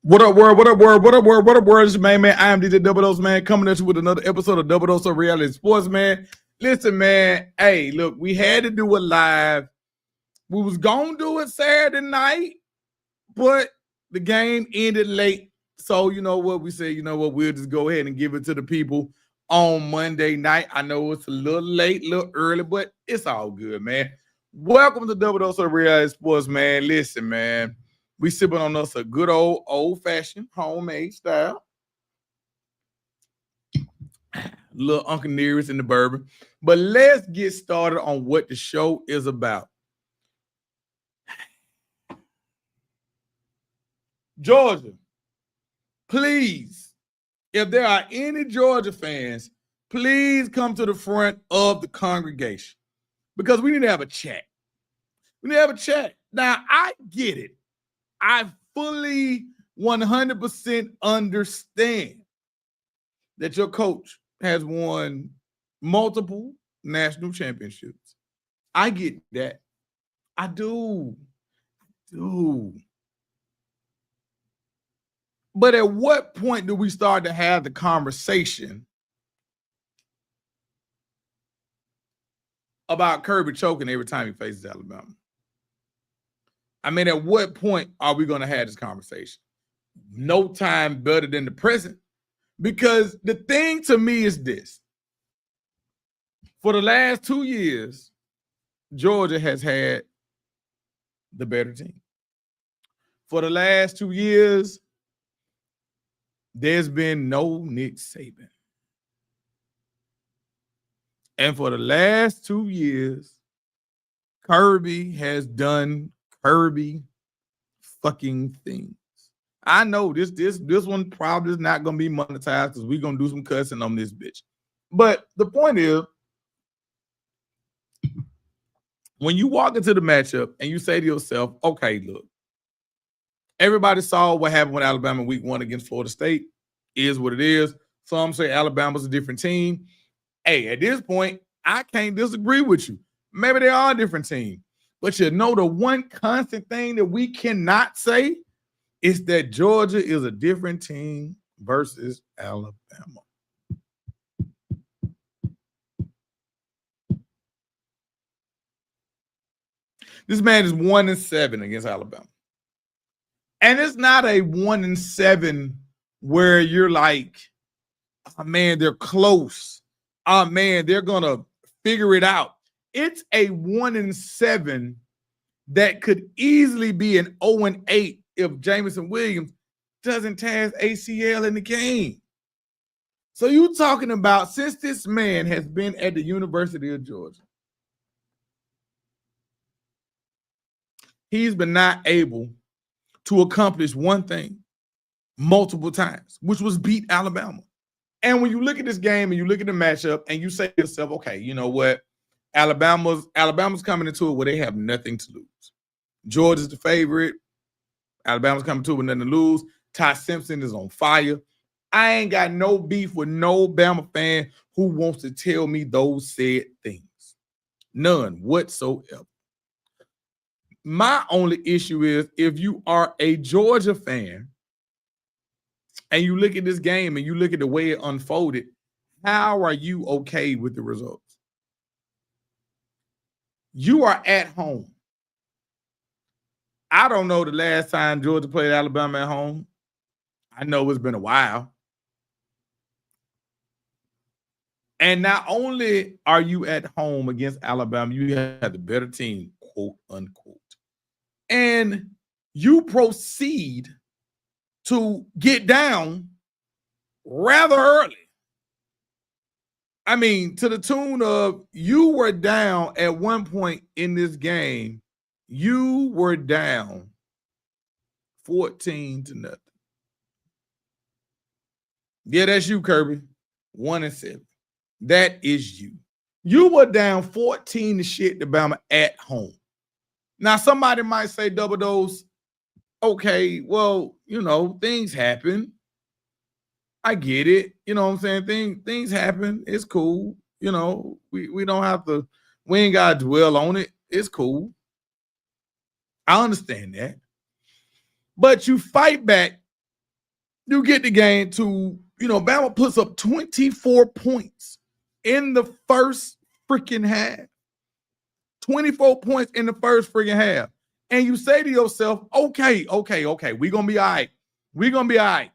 What up, world? What up, world? What up, world? What up, world? It's your main man. I am DJ Double Dose, man, coming at you with another episode of Double Dose of Reality Sports, man. Listen, man. Hey, look, we had to do it live. We was gonna do it Saturday night, but the game ended late. So you know what we say? You know what? We'll just go ahead and give it to the people on Monday night. I know it's a little late, a little early, but it's all good, man. Welcome to Double Dose of Reality Sports, man. Listen, man. We sipping on us a good old-fashioned homemade style. Little Uncle Nearest in the bourbon. But let's get started on what the show is about. Georgia, please, if there are any Georgia fans, please come to the front of the congregation because we need to have a chat. We need to have a chat. Now, I get it. I fully 100% understand that your coach has won multiple national championships. I get that. I do. But at what point do we start to have the conversation about Kirby choking every time he faces Alabama? I mean, at what point are we going to have this conversation? No time better than the present. Because the thing to me is this. For the last 2 years, Georgia has had the better team. For the last 2 years, there's been no Nick Saban. And for the last 2 years, Kirby has done Kirby fucking things. I know this one probably is not going to be monetized because we're going to do some cussing on this bitch. But the point is, when you walk into the matchup and you say to yourself, okay, look, everybody saw what happened with Alabama week 1 against Florida State. Is what it is. Some say Alabama's a different team. Hey, at this point, I can't disagree with you. Maybe they are a different team. But you know the one constant thing that we cannot say is that Georgia is a different team versus Alabama. This man is 1-7 against Alabama. And it's not a 1-7 where you're like, oh, man, they're close. Oh, man, they're going to figure it out. It's a 1-7 that could easily be an 0-8 if Jameson Williams doesn't tear his ACL in the game. So you're talking about since this man has been at the University of Georgia, he's been not able to accomplish one thing multiple times, which was beat Alabama. And when you look at this game and you look at the matchup and you say to yourself, okay, you know what? Alabama's coming into it where they have nothing to lose. Georgia's the favorite. Alabama's coming to it with nothing to lose. Ty Simpson is on fire. I ain't got no beef with no Bama fan who wants to tell me those said things. None whatsoever. My only issue is if you are a Georgia fan and you look at this game and you look at the way it unfolded, how are you okay with the results? You are at home. I don't know the last time Georgia played Alabama at home. I know it's been a while. And not only are you at home against Alabama, you have the better team, quote unquote. And you proceed to get down rather early. I mean, to the tune of you were down at one point in this game, you were down 14-0. Yeah, that's you, Kirby. 1-7. That is you. You were down 14 to shit to Bama at home. Now, somebody might say, Double Dose, okay, well, you know, things happen. I get it. You know what I'm saying? Things happen. It's cool. You know, we don't have to, we ain't got to dwell on it. It's cool. I understand that. But you fight back You get the game to, Bama puts up 24 points in the first freaking half. 24 points in the first freaking half. And you say to yourself, okay, we're going to be all right. We're going to be all right.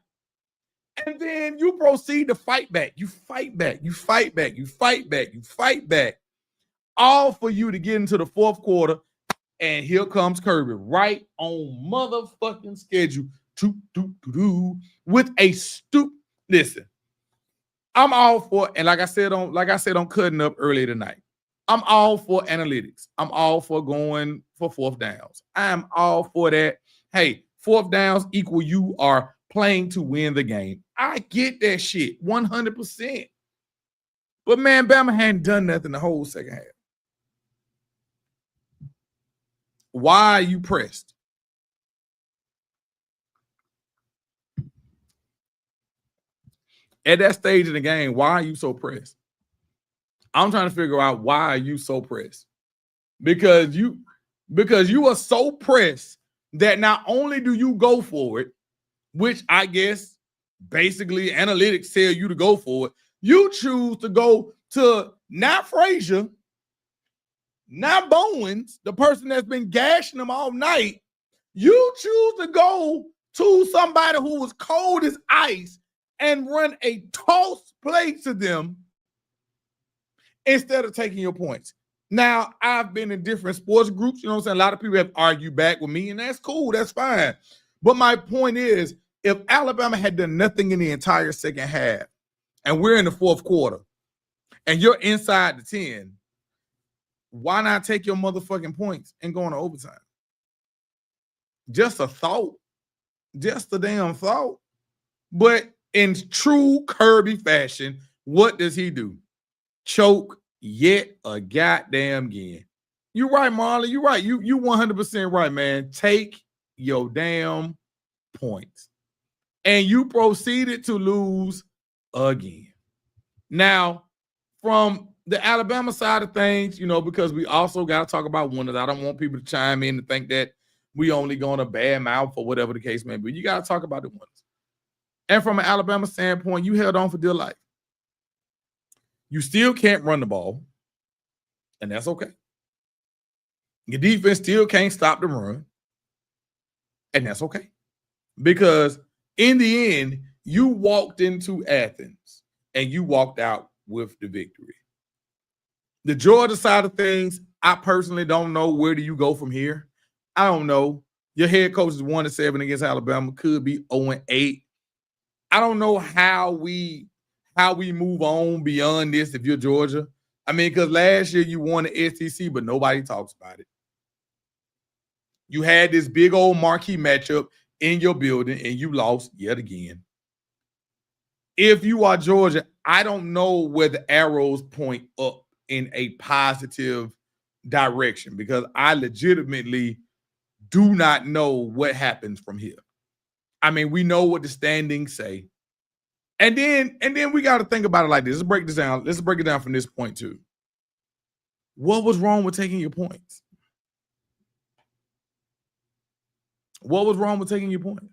And then you proceed to fight back. You fight back. You fight back. You fight back. You fight back. All for you to get into the fourth quarter. And here comes Kirby right on motherfucking schedule with a Listen, I'm all for, and like I said on Cutting Up earlier tonight, I'm all for analytics. I'm all for going for fourth downs. I'm all for that. Hey, fourth downs equal you are playing to win the game. I get that shit 100%. But man, Bama hadn't done nothing the whole second half. Why are you pressed? At that stage in the game, why are you so pressed? I'm trying to figure out why are you so pressed? Because you are so pressed that not only do you go for it, which I guess basically analytics tell you to go for it, you choose to go to not Frazier, not Bowens, the person that's been gashing them all night. You choose to go to somebody who was cold as ice and run a toss play to them instead of taking your points. Now, I've been in different sports groups, you know what I'm saying? A lot of people have argued back with me, and that's cool, that's fine. But my point is, if Alabama had done nothing in the entire second half, and we're in the fourth quarter, and you're inside the 10, why not take your motherfucking points and go into overtime? Just a thought. Just a damn thought. But in true Kirby fashion, what does he do? Choke yet a goddamn again. You're right, Marlon. You're right. You 100% right, man. Take your damn points. And you proceeded to lose again. Now, from the Alabama side of things, because we also got to talk about winners. I don't want people to chime in and think that we only going to bad mouth or whatever the case may be. You got to talk about the winners. And from an Alabama standpoint, you held on for dear life. You still can't run the ball, and that's okay. Your defense still can't stop the run, and that's okay. Because in the end, you walked into Athens, and you walked out with the victory. The Georgia side of things, I personally don't know where do you go from here. I don't know. Your head coach is 1-7 against Alabama, could be 0-8. I don't know how we move on beyond this if you're Georgia. I mean, because last year you won the SEC, but nobody talks about it. You had this big old marquee matchup in your building, and you lost yet again. If you are Georgia, I don't know where the arrows point up in a positive direction, because I legitimately do not know what happens from here. I mean, we know what the standings say. And then we got to think about it like this. Let's break this down. Let's break it down from this point too. What was wrong with taking your points? What was wrong with taking your points?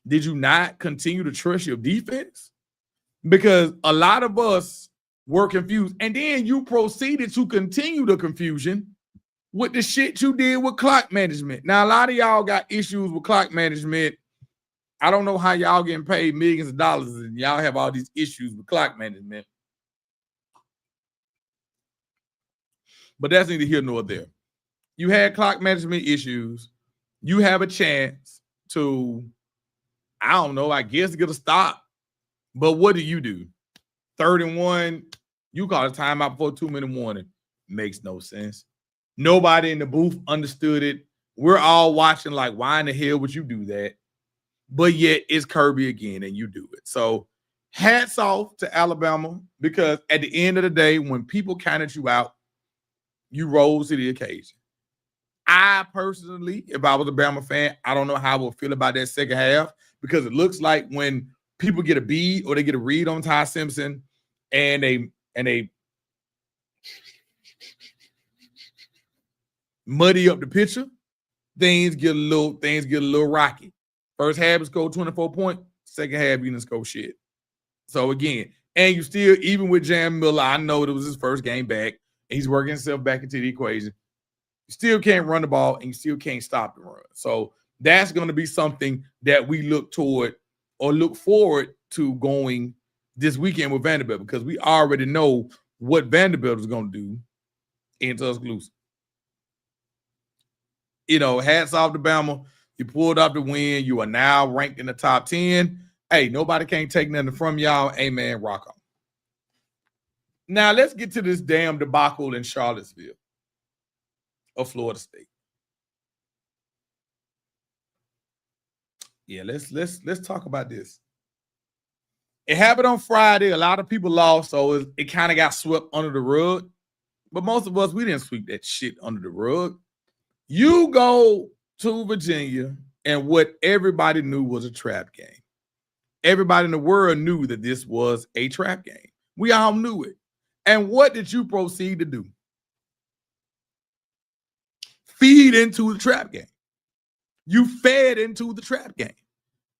Did you not continue to trust your defense? Because a lot of us were confused. And then you proceeded to continue the confusion with the shit you did with clock management. Now, a lot of y'all got issues with clock management. I don't know how y'all getting paid millions of dollars and y'all have all these issues with clock management. But that's neither here nor there. You had clock management issues. You have a chance to, I don't know, I guess get a stop. But what do? 3rd and 1, you call a timeout before 2-minute warning. Makes no sense. Nobody in the booth understood it. We're all watching like, why in the hell would you do that? But yet it's Kirby again, and you do it. So hats off to Alabama, because at the end of the day, when people counted you out, you rose to the occasion. I personally, if I was a Bama fan, I don't know how I would feel about that second half, because it looks like when people get a bead or they get a read on Ty Simpson and they muddy up the picture, things get a little rocky First half, you scored 24 points. Second half, you didn't score shit. So again, and you still, even with Jam Miller, I know it was his first game back, and he's working himself back into the equation. You still can't run the ball, and you still can't stop the run. So that's going to be something that we look toward or look forward to going this weekend with Vanderbilt, because we already know what Vanderbilt is going to do in Tuscaloosa. You know, hats off to Bama. You pulled up the win. You are now ranked in the top 10. Hey, nobody can't take nothing from y'all. Amen. Rock on. Now let's get to this damn debacle in Charlottesville of Florida State. Yeah, let's talk about this. It happened on Friday. A lot of people lost, so it kind of got swept under the rug. But most of us, we didn't sweep that shit under the rug. You go to Virginia, and what everybody knew was a trap game. Everybody in the world knew that this was a trap game. We all knew it. And what did you proceed to do? Feed into the trap game. You fed into the trap game.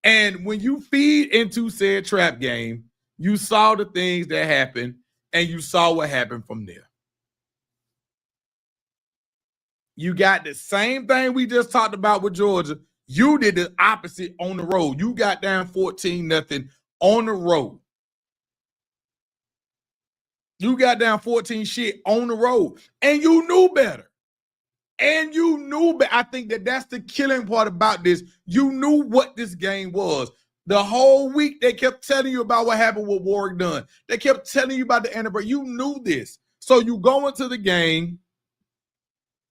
And when you feed into said trap game, you saw the things that happened, and you saw what happened from there. You got the same thing we just talked about with Georgia. You did the opposite on the road. You got down 14-0 on the road. You got down 14 shit on the road, and you knew better. And you knew better. I think that's the killing part about this. You knew what this game was. The whole week, they kept telling you about what happened with Warwick Dunn. They kept telling you about the anniversary. You knew this. So you go into the game,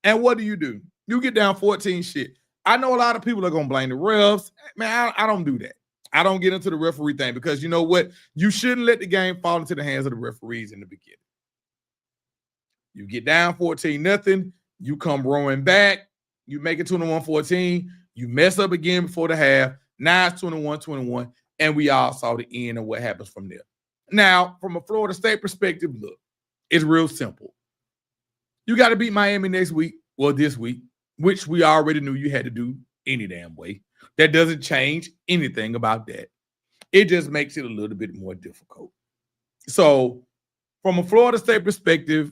and what do? You get down 14 shit. I know a lot of people are going to blame the refs. Man, I don't do that. I don't get into the referee thing, because you know what? You shouldn't let the game fall into the hands of the referees in the beginning. You get down 14-0. You come rowing back. You make it 21-14. You mess up again before the half. Now it's 21-21. And we all saw the end of what happens from there. Now, from a Florida State perspective, look, it's real simple. You got to beat Miami next week, or this week, which we already knew you had to do any damn way. That doesn't change anything about that. It just makes it a little bit more difficult. So, from a Florida State perspective,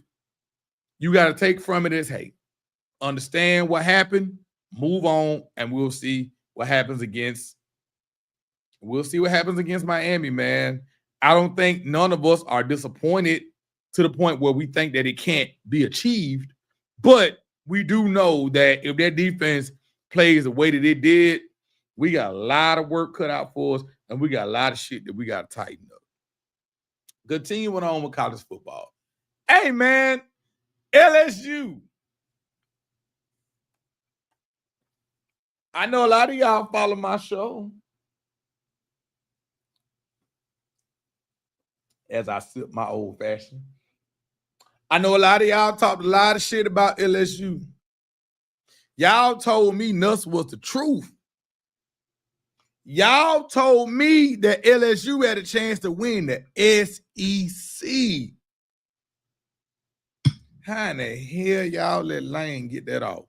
you got to take from it as, hey, understand what happened, move on, and we'll see what happens against Miami, man. I don't think none of us are disappointed to the point where we think that it can't be achieved, but we do know that if that defense plays the way that it did, we got a lot of work cut out for us, and we got a lot of shit that we got to tighten up. Continuing on with college football. Hey, man, LSU. I know a lot of y'all follow my show as I sip my old fashioned. I know a lot of y'all talked a lot of shit about LSU. Y'all told me Nuss was the truth. Y'all told me that LSU had a chance to win the SEC. How in the hell y'all let Lane get that off?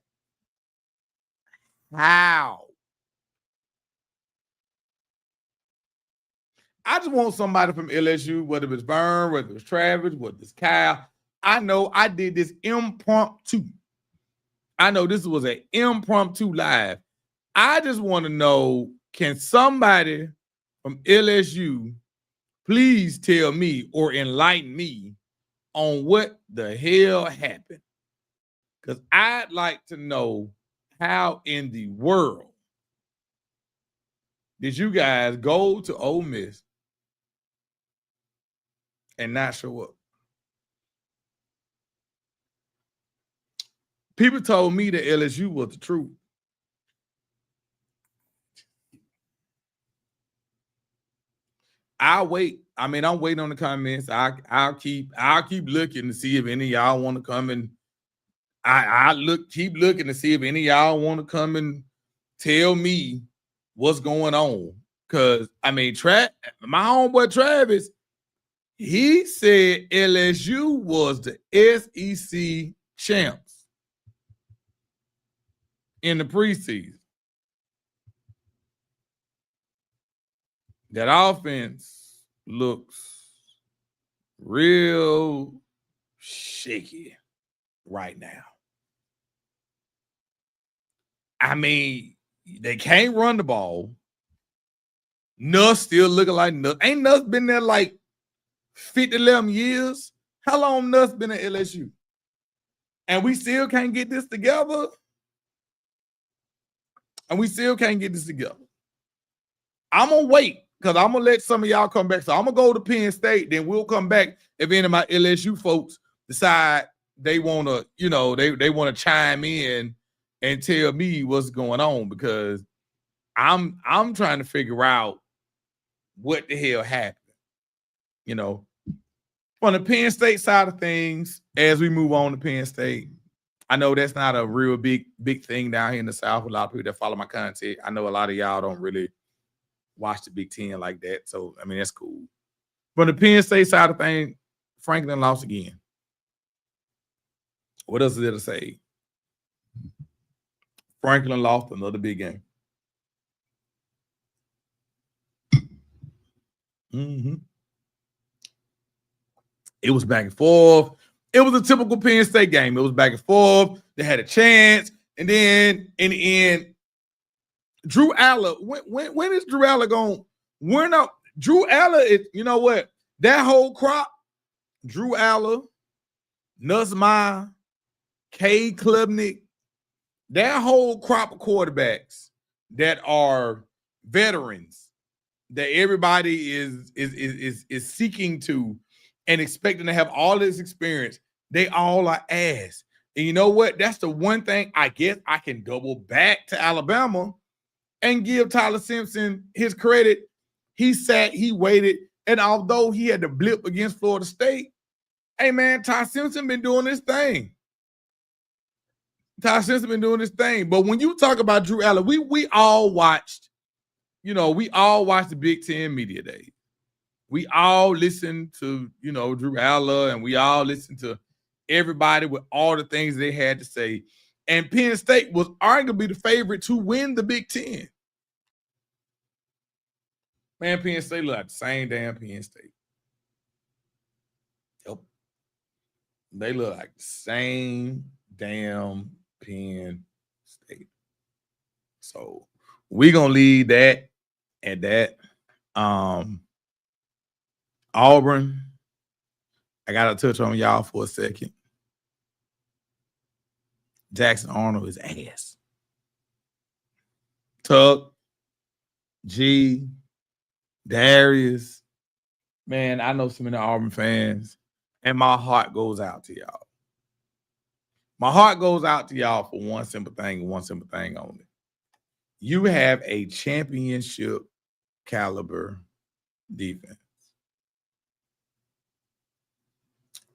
How? I just want somebody from LSU, whether it's Vern, whether it's Travis, whether it's Kyle. I know I did this impromptu. I know this was an impromptu live. I just want to know, can somebody from LSU please tell me or enlighten me on what the hell happened? Because I'd like to know, how in the world did you guys go to Ole Miss and not show up? People told me that LSU was the truth. I'll wait. I mean, I'm waiting on the comments. I'll keep looking to see if any of y'all want to come, and keep looking to see if any of y'all want to come and tell me what's going on. Because I mean, my homeboy Travis, he said LSU was the SEC champs in the preseason. that offense looks real shaky right now. I mean, they can't run the ball. Nuss still looking like Nuss. Ain't Nuss been there like 50, 11 years? How long Nuss been at LSU? And we still can't get this together? I'm going to wait because I'm going to let some of y'all come back. So I'm going to go to Penn State. Then we'll come back if any of my LSU folks decide they want to, you know, they want to chime in and tell me what's going on, because I'm trying to figure out what the hell happened. You know, on the Penn State side of things, as we move on to Penn State, I know that's not a real big thing down here in the South. A lot of people that follow my content, I know a lot of y'all don't really watch the Big Ten like that. So, I mean, that's cool. From the Penn State side of things, Franklin lost again. What else is there to say? Franklin lost another big game. It was back and forth. It was a typical Penn State game. It was back and forth. They had a chance. And then in the end, Drew Aller, when is Drew Aller going? When up? Drew Aller is, you know what? That whole crop, Drew Aller, Nussmeier, Cade Klubnik, that whole crop of quarterbacks that are veterans that everybody is seeking to and expecting to have all this experience, they all are ass. And you know what? That's the one thing I guess I can double back to Alabama and give Tyler Simpson his credit. He sat, he waited, and although he had to blip against Florida State, hey man, Ty Simpson been doing this thing. But when you talk about Drew Aller, we all watched, you know, we all watched the Big Ten Media Days. We all listened to, you know, Drew Aller, and we all listened to everybody with all the things they had to say. And Penn State was arguably the favorite to win the Big Ten. Man, Penn State look like the same damn Penn State. Yep. They look like the same damn Penn State. So we're going to leave that at that. Auburn, I got to touch on y'all for a second. Jackson Arnold is ass. Tuck, G, Darius. Man, I know some of the Auburn fans, and my heart goes out to y'all. My heart goes out to y'all for one simple thing and one simple thing only. You have a championship caliber defense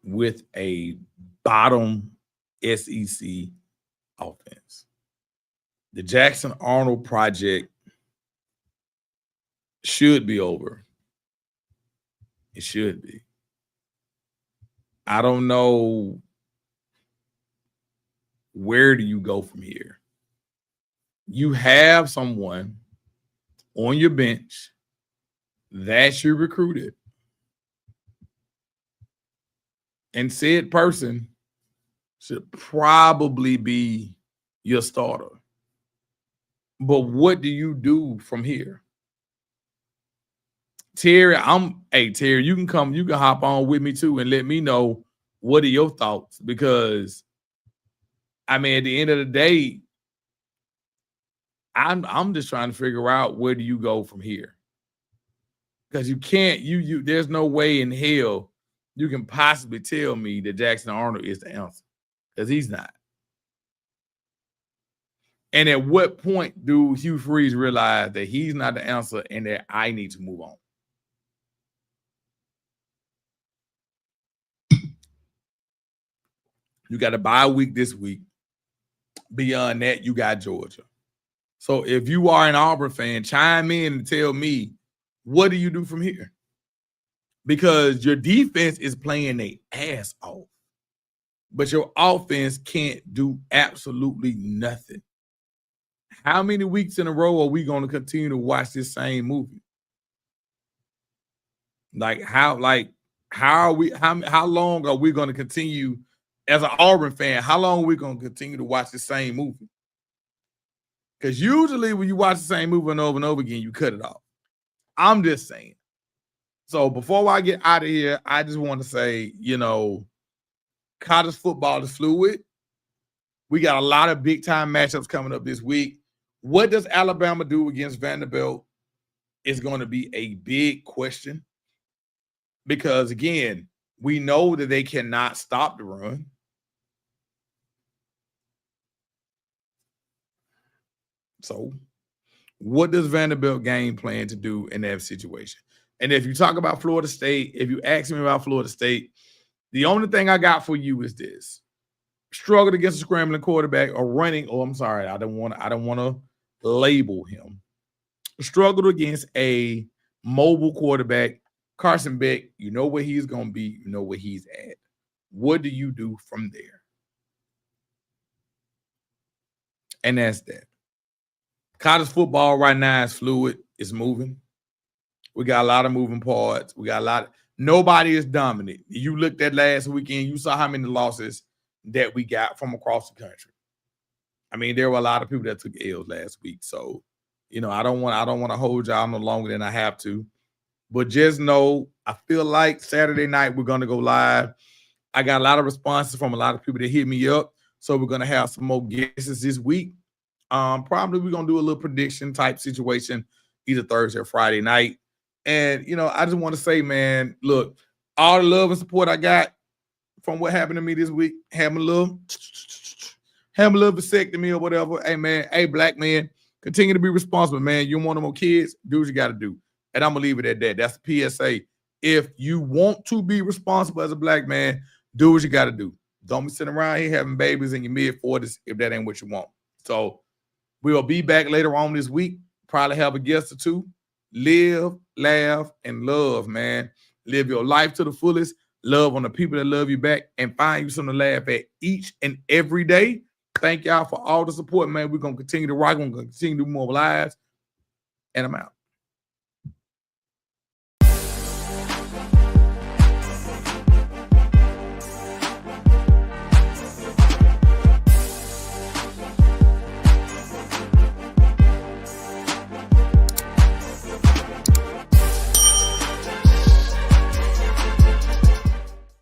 with a bottom SEC offense. The Jackson Arnold project should be over. It should be. I don't know, where do you go from here? You have someone on your bench that you recruited, and said person should probably be your starter. But what do you do from here? Terry, Terry, you can hop on with me too and let me know what are your thoughts, because I mean, at the end of the day, I'm just trying to figure out where do you go from here? Because you can't, there's no way in hell you can possibly tell me that Jackson Arnold is the answer, because he's not. And at what point do Hugh Freeze realize that he's not the answer and that I need to move on? You got a bye week this week. Beyond that, you got Georgia. So if you are an Auburn fan, chime in and tell me, what do you do from here? Because your defense is playing their ass off, but your offense can't do absolutely nothing. How many weeks in a row are we going to continue to watch this same movie? How long are we going to continue as an Auburn fan? How long are we going to continue to watch the same movie? Because usually when you watch the same movie over and over again, you cut it off. I'm just saying. So before I get out of here, I just want to say, college football is fluid. We got a lot of big time matchups coming up this week. What does Alabama do against Vanderbilt is going to be a big question. Because again, we know that they cannot stop the run. So what does Vanderbilt game plan to do in that situation? And if you talk about Florida State, if you ask me about Florida State, the only thing I got for you is this: struggled against a scrambling quarterback or running. Oh, I'm sorry, I don't want to label him. Struggled against a mobile quarterback. Carson Beck, you know where he's going to be. You know where he's at. What do you do from there? And that's that. College football right now is fluid. It's moving. We got a lot of moving parts. Nobody is dominant. You looked at last weekend, you saw how many losses that we got from across the country. I mean, there were a lot of people that took L's last week. So, I don't want to hold y'all no longer than I have to. But just know, I feel like Saturday night we're going to go live. I got a lot of responses from a lot of people that hit me up. So we're going to have some more guesses this week. Probably we're going to do a little prediction type situation either Thursday or Friday night. And, I just want to say, man, look, all the love and support I got from what happened to me this week, having a little vasectomy or whatever. Hey, man, black man, continue to be responsible, man. You want no more kids, do what you got to do. And I'm going to leave it at that. That's the PSA. If you want to be responsible as a black man, do what you got to do. Don't be sitting around here having babies in your mid-40s if that ain't what you want. So we'll be back later on this week. Probably have a guest or two. Live, laugh, and love, man. Live your life to the fullest. Love on the people that love you back and find you something to laugh at each and every day. Thank y'all for all the support, man. We're going to continue to rock. We're going to continue to do more lives. And I'm out.